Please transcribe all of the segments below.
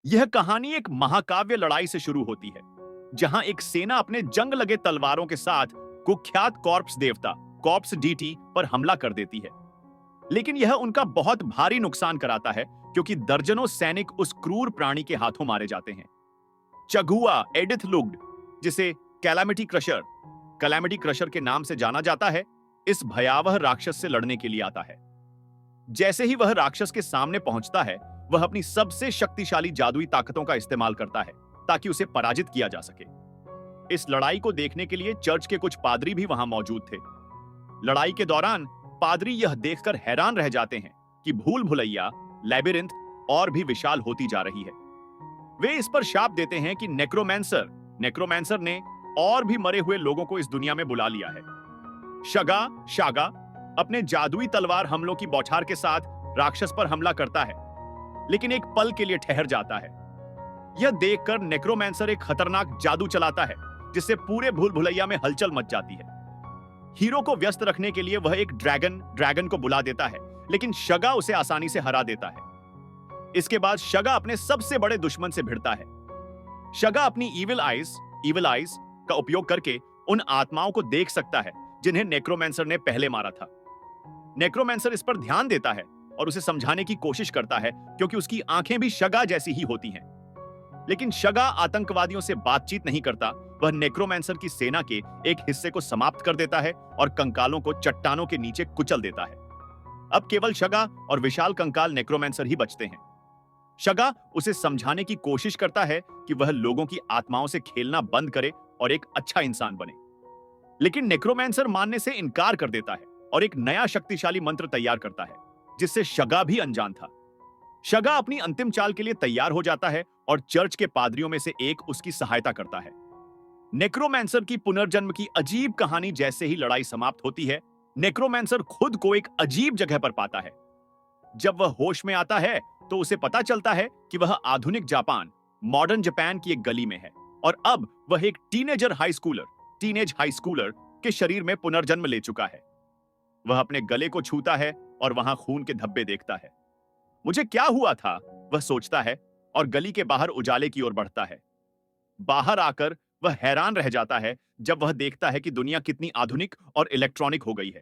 यह कहानी एक महाकाव्य लड़ाई से शुरू होती है, जहां एक सेना अपने जंग लगे तलवारों के साथ कुख्यात कॉर्प्स देवता कॉर्प्स डीटी पर हमला कर देती है। लेकिन यह उनका बहुत भारी नुकसान कराता है, क्योंकि दर्जनों सैनिक उस क्रूर प्राणी के हाथों मारे जाते हैं। चगुआ एडिथ लुग्ड, जिसे कैलामिटी क्रशर के नाम से जाना जाता है, इस भयावह राक्षस से लड़ने के लिए आता है। जैसे ही वह राक्षस के सामने पहुंचता है, वह अपनी सबसे शक्तिशाली जादुई ताकतों का इस्तेमाल करता है ताकि उसे पराजित किया जा सके। इस लड़ाई को देखने के लिए चर्च के कुछ पादरी भी वहां मौजूद थे। लड़ाई के दौरान पादरी यह देखकर हैरान रह जाते हैं कि भूल भुलैया लैबिरिंथ और भी विशाल होती जा रही है। वे इस पर शाप देते हैं कि नेक्रोमैंसर ने और भी मरे हुए लोगों को इस दुनिया में बुला लिया है। शागा अपने जादुई तलवार हमलों की बौछार के साथ राक्षस पर हमला करता है, लेकिन एक पल के लिए ठहर जाता है। यह देखकर नेक्रोमैंसर एक खतरनाक जादू चलाता है, जिससे पूरे भूल भुलैया में हलचल मच जाती है। हीरो को व्यस्त रखने के लिए वह एक ड्रैगन को बुला देता है, लेकिन शगा उसे आसानी से हरा देता है। इसके बाद शगा अपने सबसे बड़े दुश्मन से भिड़ता है। शगा अपनी इविल आइज का उपयोग करके उन आत्माओं को देख सकता है जिन्हें नेक्रोमैंसर ने पहले मारा था। नेक्रोमैंसर इस पर ध्यान देता है और उसे समझाने की कोशिश करता है, क्योंकि उसकी आंखें भी शगा जैसी ही होती हैं। लेकिन शगा आतंकवादियों से बातचीत नहीं करता। वह नेक्रोमैंसर की सेना के एक हिस्से को समाप्त कर देता है और कंकालों को चट्टानों के नीचे कुचल देता है। अब केवल शगा और विशाल कंकाल नेक्रोमैंसर ही बचते हैं। शगा उसे समझाने की कोशिश करता है कि वह लोगों की आत्माओं से खेलना बंद करे और एक अच्छा इंसान बने। लेकिन नेक्रोमैंसर मानने से इनकार कर देता है और एक नया शक्तिशाली मंत्र तैयार करता है, जिससे शगा भी अनजान था। शगा अपनी अंतिम चाल के लिए तैयार हो जाता है और चर्च के पादरियों में से एक उसकी सहायता करता है। नेक्रोमैंसर की पुनर्जन्म की अजीब कहानी जैसे ही लड़ाई समाप्त होती है, नेक्रोमैंसर खुद को एक अजीब जगह पर पाता है। जब वह होश में आता है, तो उसे पता चलता है कि वह आधुनिक जापान, मॉडर्न जापान की एक गली में है और अब वह एक टीनेज हाई स्कूलर के शरीर में पुनर्जन्म ले चुका है। वह अपने गले को छूता है और वहां खून के धब्बे देखता है। मुझे क्या हुआ था, वह सोचता है और गली के बाहर उजाले की ओर बढ़ता है। बाहर आकर वह हैरान रह जाता है जब वह देखता है कि दुनिया कितनी आधुनिक और इलेक्ट्रॉनिक हो गई है।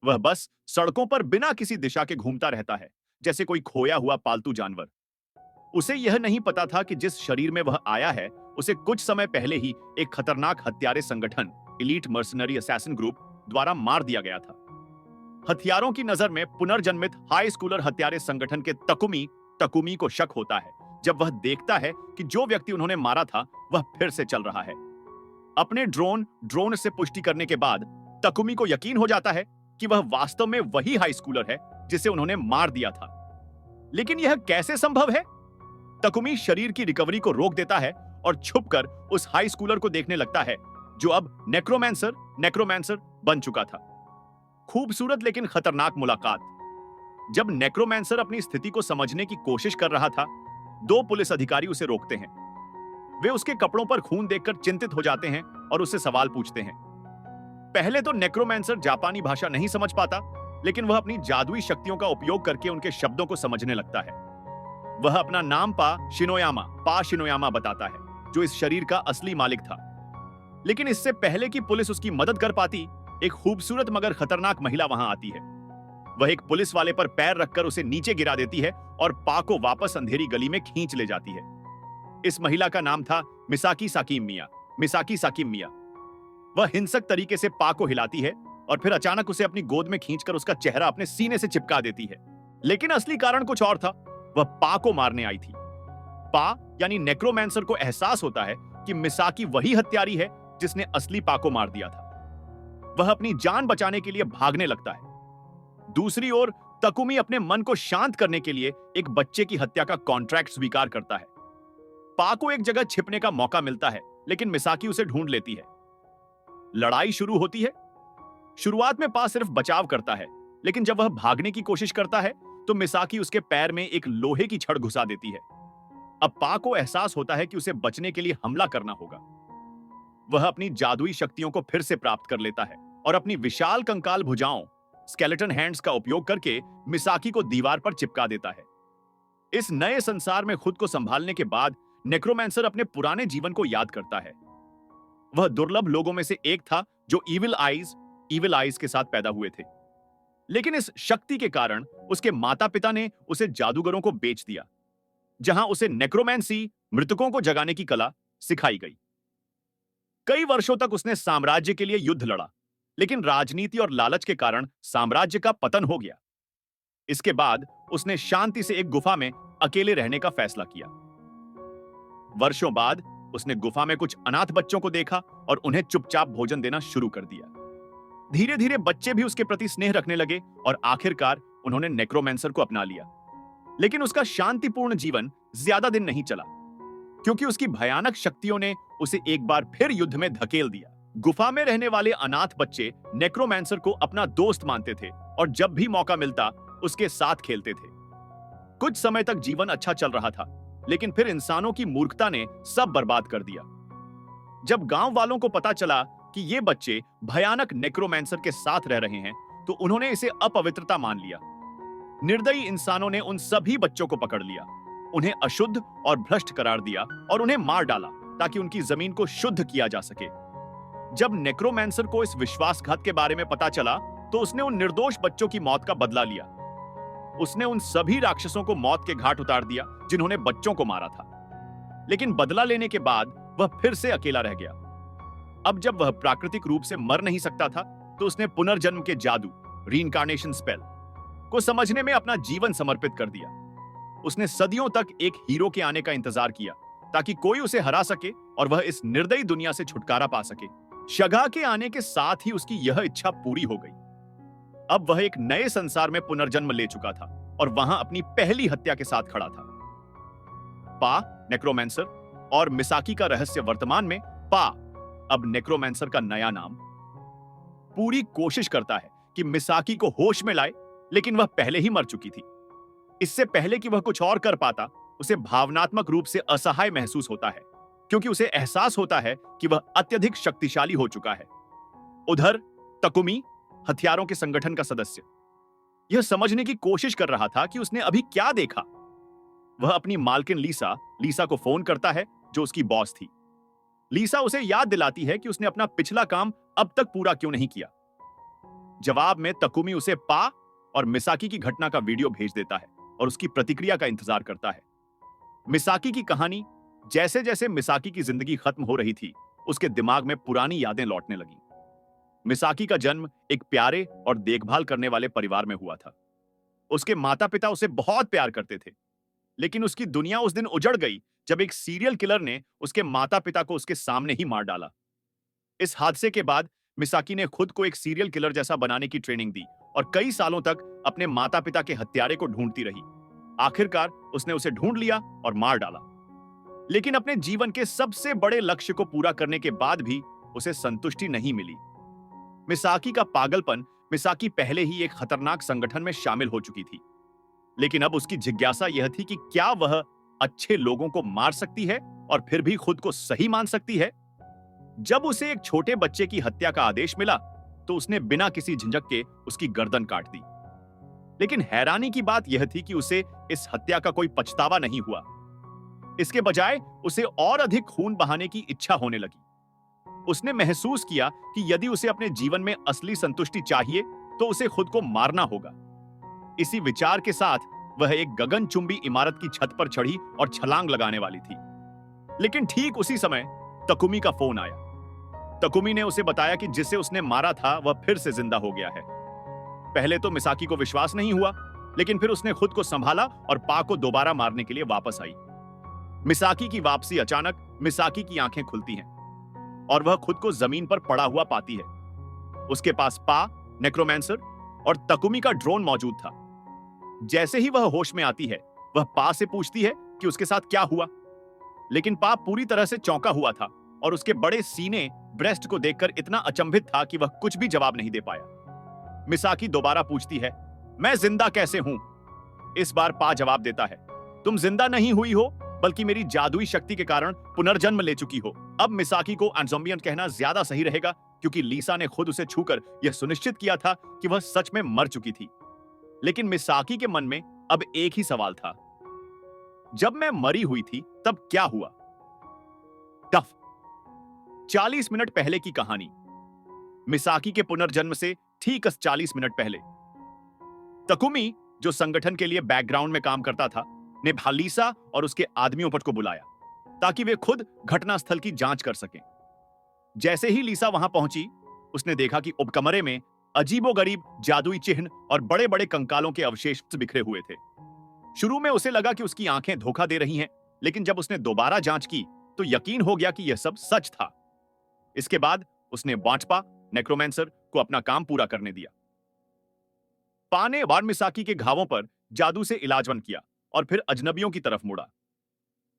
वह बस सड़कों पर बिना किसी दिशा के घूमता रहता है, जैसे कोई खोया हुआ पालतू जानवर। उसे यह नहीं पता था कि जिस शरीर में वह आया है, उसे कुछ समय पहले ही एक खतरनाक हत्यारे संगठन एलीट मर्सनरी असैसिन ग्रुप द्वारा मार दिया गया था। हथियारों की नजर में पुनर्जन्मित हाई स्कूलर हत्यारे संगठन के तकुमी को शक होता है, जब वह देखता है कि जो व्यक्ति उन्होंने मारा था वह फिर से चल रहा है। अपने ड्रोन से पुष्टि करने के बाद तकुमी को यकीन हो जाता है कि वह वास्तव में वही हाई स्कूलर है जिसे उन्होंने मार दिया था। लेकिन यह कैसे संभव है? तकुमी शरीर की रिकवरी को रोक देता है और छुपकर उस हाई स्कूलर को देखने लगता है, जो अब नेक्रोमैंसर बन चुका था। खूबसूरत लेकिन खतरनाक मुलाकात। जब नेक्रोमैंसर अपनी स्थिति को समझने की कोशिश कर रहा था, दो पुलिस अधिकारी उसे रोकते हैं। वे उसके कपड़ों पर खून देखकर चिंतित हो जाते हैं और उससे सवाल पूछते हैं। पहले तो नेक्रोमैंसर जापानी भाषा नहीं समझ पाता, लेकिन वह अपनी जादुई शक्तियों का उपयोग करके उनके शब्दों को समझने लगता है। वह अपना नाम पा शिनोयामा बताता है, जो इस शरीर का असली मालिक था। लेकिन इससे पहले कि पुलिस उसकी मदद कर पाती, एक खूबसूरत मगर खतरनाक महिला वहां आती है। वह एक पुलिस वाले पर पैर रखकर उसे नीचे गिरा देती है और पा को वापस अंधेरी गली में खींच ले जाती है। इस महिला का नाम था मिसाकी साकिम मिया। वह हिंसक तरीके से पा को हिलाती है और फिर अचानक उसे अपनी गोद में खींचकर उसका चेहरा अपने सीने से चिपका देती है। लेकिन असली कारण कुछ और था। वह पा को मारने आई थी। पा यानी नेक्रोमैंसर को एहसास होता है कि मिसाकी वही हत्यारी है जिसने असली पा को मार दिया था। वह अपनी जान बचाने के लिए भागने लगता है। दूसरी ओर तकुमी अपने मन को शांत करने के लिए एक बच्चे की हत्या का कॉन्ट्रैक्ट स्वीकार करता है। पा को एक जगह छिपने का मौका मिलता है, लेकिन मिसाकी उसे ढूंढ लेती है। लड़ाई शुरू होती है। शुरुआत में पा सिर्फ बचाव करता है, लेकिन जब वह भागने की कोशिश करता है तो मिसाकी उसके पैर में एक लोहे की छड़ घुसा देती है। अब पा को एहसास होता है कि उसे बचने के लिए हमला करना होगा। वह अपनी जादुई शक्तियों को फिर से प्राप्त कर लेता है और अपनी विशाल कंकाल भुजाओं स्केलेटन हैंड्स का उपयोग करके मिसाकी को दीवार पर चिपका देता है। इस नए संसार में खुद को संभालने के बाद नेक्रोमैंसर अपने पुराने जीवन को याद करता है। वह दुर्लभ लोगों में से एक था जो इविल आइज के साथ पैदा हुए थे। लेकिन इस शक्ति के कारण उसके माता पिता ने उसे जादूगरों को बेच दिया, जहां उसे नेक्रोमैंसी, मृतकों को जगाने की कला सिखाई गई। कई वर्षों तक उसने साम्राज्य के लिए युद्ध लड़ा, लेकिन राजनीति और लालच के कारण साम्राज्य का पतन हो गया। इसके बाद उसने शांति से एक गुफा में अकेले रहने का फैसला किया। वर्षों बाद उसने गुफा में कुछ अनाथ बच्चों को देखा और उन्हें चुपचाप भोजन देना शुरू कर दिया। धीरे धीरे बच्चे भी उसके प्रति स्नेह रखने लगे और आखिरकार उन्होंने नेक्रोमैंसर को अपना लिया। लेकिन उसका शांतिपूर्ण जीवन ज्यादा दिन नहीं चला, क्योंकि उसकी भयानक शक्तियों ने उसे एक बार फिर युद्ध में धकेल दिया। गुफा में रहने वाले अनाथ बच्चे नेक्रोमैंसर को अपना दोस्त मानते थे और जब भी मौका मिलता उसके साथ खेलते थे। कुछ समय तक जीवन अच्छा चल रहा था, लेकिन फिर इंसानों की मूर्खता ने सब बर्बाद कर दिया। जब गांव वालों को पता चला कि ये बच्चे भयानक नेक्रोमैंसर के साथ रह रहे हैं, तो उन्होंने इसे अपवित्रता मान लिया। निर्दयी इंसानों ने उन सभी बच्चों को पकड़ लिया, उन्हें अशुद्ध और भ्रष्ट करार दिया और उन्हें मार डाला ताकि उनकी जमीन को शुद्ध किया जा सके। जब नेक्रोमैंसर को इस विश्वासघात के बारे में पता चला, तो उसने उन निर्दोष बच्चों की मौत का बदला लिया। उसने उन सभी राक्षसों को मौत के घाट उतार दिया जिन्होंने बच्चों को मारा था। लेकिन बदला लेने के बाद वह फिर से अकेला रह गया। अब जब वह प्राकृतिक रूप से मर नहीं सकता था, तो उसने पुनर्जन्म के जादू, रीइंकार्नेशन स्पेल को समझने में अपना जीवन समर्पित कर दिया। उसने सदियों तक एक हीरो के आने का इंतजार किया ताकि कोई उसे हरा सके और वह इस निर्दयी दुनिया से छुटकारा पा सके। शगा के आने के साथ ही उसकी यह इच्छा पूरी हो गई। अब वह एक नए संसार में पुनर्जन्म ले चुका था और वहां अपनी पहली हत्या के साथ खड़ा था। पा, नेक्रोमैंसर और मिसाकी का रहस्य वर्तमान में पा, अब नेक्रोमैंसर का नया नाम, पूरी कोशिश करता है कि मिसाकी को होश में लाए, लेकिन वह पहले ही मर चुकी थी। इससे पहले कि वह कुछ और कर पाता, उसे भावनात्मक रूप से असहाय महसूस होता है, क्योंकि उसे एहसास होता है कि वह अत्यधिक शक्तिशाली हो चुका है। उधर तकुमी, हथियारों के संगठन का सदस्य, यह समझने की कोशिश कर रहा था कि उसने अभी क्या देखा। वह अपनी मालकिन लीसा को फोन करता है, जो उसकी बॉस थी। लीसा उसे याद दिलाती है कि उसने अपना पिछला काम अब तक पूरा क्यों नहीं किया। जवाब में तकुमी उसे पा और मिसाकी की घटना का वीडियो भेज देता है और उसकी प्रतिक्रिया का इंतजार करता है। मिसाकी की कहानी, जैसे जैसे मिसाकी की जिंदगी खत्म हो रही थी, उसके दिमाग में पुरानी यादें लौटने लगी। मिसाकी का जन्म एक प्यारे और देखभाल करने वाले परिवार में हुआ था। उसके माता पिता उसे बहुत प्यार करते थे, लेकिन उसकी दुनिया उस दिन उजड़ गई जब एक सीरियल किलर ने उसके माता पिता को उसके सामने ही मार डाला। इस हादसे के बाद मिसाकी ने खुद को एक सीरियल किलर जैसा बनाने की ट्रेनिंग दी और कई सालों तक अपने माता पिता के हत्यारे को ढूंढती रही। आखिरकार उसने उसे ढूंढ लिया और मार डाला। लेकिन अपने जीवन के सबसे बड़े लक्ष्य को पूरा करने के बाद भी उसे संतुष्टि नहीं मिली। मिसाकी का पागलपन, मिसाकी पहले ही एक खतरनाक संगठन में शामिल हो चुकी थी, लेकिन अब उसकी जिज्ञासा यह थी कि क्या वह अच्छे लोगों को मार सकती है और फिर भी खुद को सही मान सकती है। जब उसे एक छोटे बच्चे की हत्या का आदेश मिला, तो उसने बिना किसी झिझक के उसकी गर्दन काट दी। लेकिन हैरानी की बात यह थी कि उसे इस हत्या का कोई पछतावा नहीं हुआ। इसके बजाय उसे और अधिक खून बहाने की इच्छा होने लगी। उसने महसूस किया कि यदि उसे अपने जीवन में असली संतुष्टि चाहिए, तो उसे खुद को मारना होगा। इसी विचार के साथ वह एक गगनचुंबी इमारत की छत पर चढ़ी और छलांग लगाने वाली थी। लेकिन ठीक उसी समय तकुमी का फोन आया। तकुमी ने उसे बताया कि जिसे उसने मारा था वह फिर से जिंदा हो गया है। पहले तो मिसाकी को विश्वास नहीं हुआ, लेकिन फिर उसने खुद को संभाला और पा को दोबारा मारने के लिए वापस आई। मिसाकी की वापसी अचानक मिसाकी की आंखें खुलती हैं और वह खुद को जमीन पर पड़ा हुआ पाती है। उसके पास पा, नेक्रोमैंसर और तकुमी का ड्रोन मौजूद था। जैसे ही वह होश में आती है, वह पा से पूछती है कि उसके साथ क्या हुआ, लेकिन पा पूरी तरह से चौंका हुआ था और उसके बड़े सीने, ब्रेस्ट को देखकर इतना अचंभित था कि वह कुछ भी जवाब नहीं दे पाया। मिसाकी दोबारा पूछती है, मैं जिंदा कैसे हूं? इस बार पा जवाब देता है, तुम जिंदा नहीं हुई हो, बल्कि मेरी जादुई शक्ति के कारण पुनर्जन्म ले चुकी हो। अब मिसाकी को एंजोम्बियन कहना ज्यादा सही रहेगा, क्योंकि लीसा ने खुद उसे छूकर यह सुनिश्चित किया था कि वह सच में मर चुकी थी। लेकिन मिसाकी के मन में अब एक ही सवाल था, जब मैं मरी हुई थी तब क्या हुआ? टफ। 40 मिनट पहले की कहानी। मिसाकी के पुनर्जन्म से ठीक 40 मिनट पहले तकुमी, जो संगठन के लिए बैकग्राउंड में काम करता था, ने भालीसा और उसके आदमियों पर को बुलाया ताकि वे खुद घटनास्थल की जांच कर सकें। जैसे ही लीसा वहां पहुंची, उसने देखा कि उपकमरे में अजीबोगरीब जादुई चिन्ह और बड़े बड़े कंकालों के अवशेष बिखरे हुए थे। शुरू में उसे लगा कि उसकी आंखें धोखा दे रही हैं, लेकिन जब उसने दोबारा जांच की तो यकीन हो गया कि यह सब सच था। इसके बाद उसने वाचपा नेक्रोमैंसर को अपना काम पूरा करने दिया। पा ने वारमिसाकी के घावों पर जादू से इलाजवन किया और फिर अजनबियों की तरफ मुड़ा।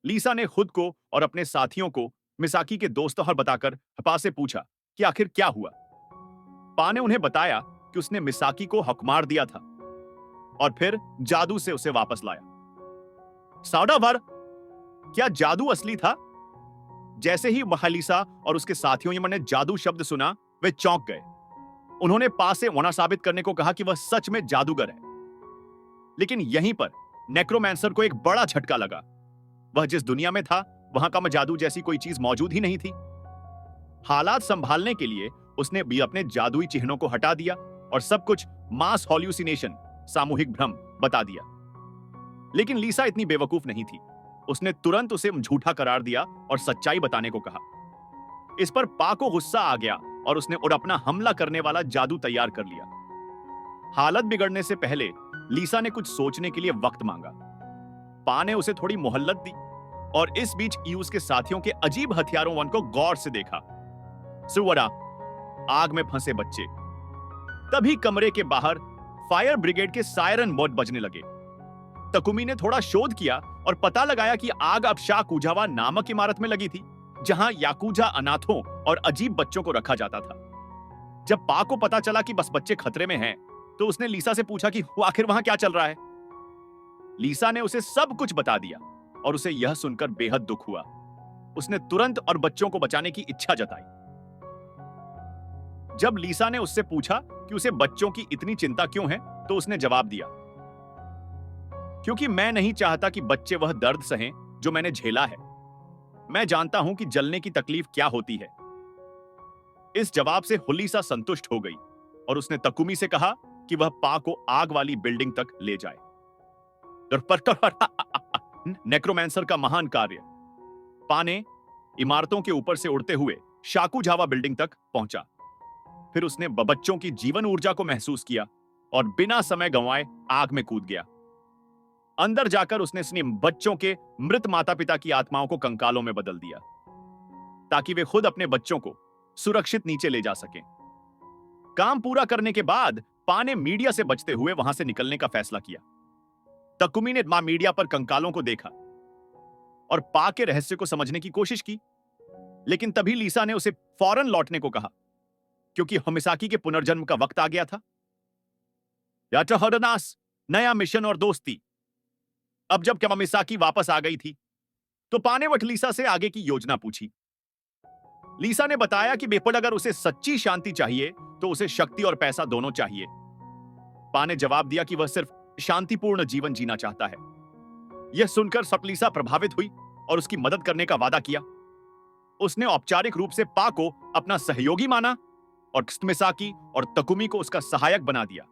लीसा ने खुद को और अपने साथियों को मिसाकी के दोस्तों बताकर हपा से पूछा कि आखिर क्या हुआ। पा ने उन्हें बताया कि उसने मिसाकी को हकमार दिया था और फिर जादू से उसे वापस लाया। साउडावर, क्या जादू असली था? जैसे ही महालीसा और उसके साथियों ने जादू शब्द सुना, वे चौंक गए। उन्होंने पा से वना साबित करने को कहा कि वह सच में जादूगर है। लेकिन यहीं पर नेक्रोमैंसर को एक बड़ा झटका लगा। वह जिस दुनिया में था, वहां का जादू जैसी कोई चीज मौजूद ही नहीं थी। हालात संभालने के लिए उसने भी अपने जादुई चिन्हों को हटा दिया और सब कुछ मास हॉल्यूसिनेशन, सामूहिक भ्रम बता दिया। लेकिन लीसा इतनी बेवकूफ नहीं थी। उसने तुरंत उसे झूठा करार दिया और सच्चाई बताने को कहा। इस पर पा को गुस्सा आ गया और उसने अपना हमला करने वाला जादू तैयार कर लिया। हालत बिगड़ने से पहले लीसा ने कुछ सोचने के लिए वक्त मांगा। पा ने उसे थोड़ी मोहल्लत दी और इस बीच यूज के साथियों के अजीब हथियारों को गौर से देखा। सुवरा, आग में फंसे बच्चे। तभी कमरे के बाहर फायर ब्रिगेड के सायरन मोड बजने लगे। तकुमी ने थोड़ा शोध किया और पता लगाया कि आग अब शाकुजावा नामक इमारत में लगी थी, जहां याकुजा अनाथों और अजीब बच्चों को रखा जाता था। जब पा को पता चला कि बस बच्चे खतरे में हैं, तो उसने लीसा से पूछा कि आखिर वहां क्या चल रहा है। लीसा ने उसे सब कुछ बता दिया और उसे यह सुनकर बेहद दुख हुआ। उसने तुरंत और बच्चों को बचाने की इच्छा जताई। जब लीसा ने उससे पूछा कि उसे बच्चों की इतनी चिंता क्यों है, तो उसने जवाब दिया, क्योंकि मैं नहीं चाहता कि बच्चे वह दर्द सहें जो मैंने झेला है। मैं जानता हूं कि जलने की तकलीफ क्या होती है। इस जवाब से हुलीसा संतुष्ट हो गई और उसने तकुमी से कहा कि वह पा को आग वाली बिल्डिंग तक ले जाए। नेक्रोमैंसर का महान कार्य। पा ने इमारतों के ऊपर से उड़ते हुए शाकुजावा बिल्डिंग तक पहुंचा। फिर उसने बच्चों की जीवन ऊर्जा को महसूस किया और बिना समय गंवाए आग में कूद गया। अंदर जाकर उसने अपने बच्चों के मृत माता पिता की आत्माओं को कंकालों में बदल दिया ताकि वे खुद अपने बच्चों को सुरक्षित नीचे ले जा सकें। काम पूरा करने के बाद पा ने मीडिया से बचते हुए वहां से निकलने का फैसला किया। तकुमी ने मीडिया पर कंकालों को देखा और पा के रहस्य को समझने की कोशिश की, लेकिन तभी लीसा ने उसे फौरन लौटने को कहा क्योंकि मिसाकी के पुनर्जन्म का वक्त आ गया था। याटहरनास, नया मिशन और दोस्ती। अब जब मिसाकी वापस आ गई थी, तो पा ने लीसा से आगे की योजना पूछी। लीसा ने बताया कि बेपड़ अगर उसे सच्ची शांति चाहिए तो उसे शक्ति और पैसा दोनों चाहिए। पा ने जवाब दिया कि वह सिर्फ शांतिपूर्ण जीवन जीना चाहता है। यह सुनकर सपलीसा प्रभावित हुई और उसकी मदद करने का वादा किया। उसने औपचारिक रूप से पा को अपना सहयोगी माना और मिसाकी और तकुमी को उसका सहायक बना दिया।